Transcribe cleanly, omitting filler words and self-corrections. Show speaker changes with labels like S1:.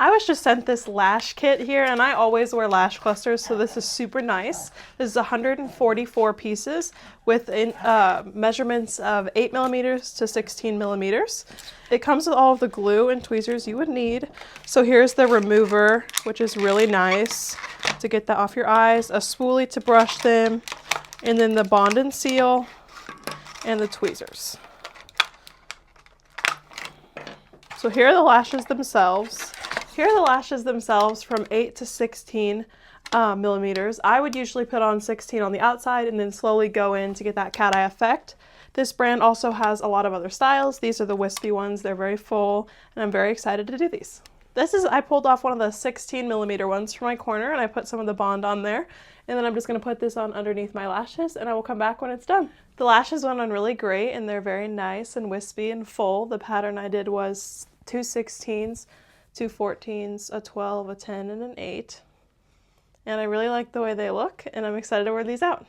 S1: I was just sent this lash kit here, and I always wear lash clusters, so this is super nice. This is 144 pieces with measurements of 8 millimeters to 16 millimeters. It comes with all of the glue and tweezers you would need. So here's the remover, which is really nice to get that off your eyes, a spoolie to brush them, and then the bond and seal and the tweezers. So here are the lashes themselves. Here are the lashes themselves from 8 to 16 millimeters. I would usually put on 16 on the outside and then slowly go in to get that cat eye effect. This brand also has a lot of other styles. These are the wispy ones. They're very full, and I'm very excited to do these. I pulled off one of the 16 millimeter ones from my corner, and I put some of the bond on there. And then I'm just going to put this on underneath my lashes, and I will come back when it's done. The lashes went on really great, and they're very nice and wispy and full. The pattern I did was 2 16s, 2 14s, a 12, a 10, and an 8. And I really like the way they look, and I'm excited to wear these out.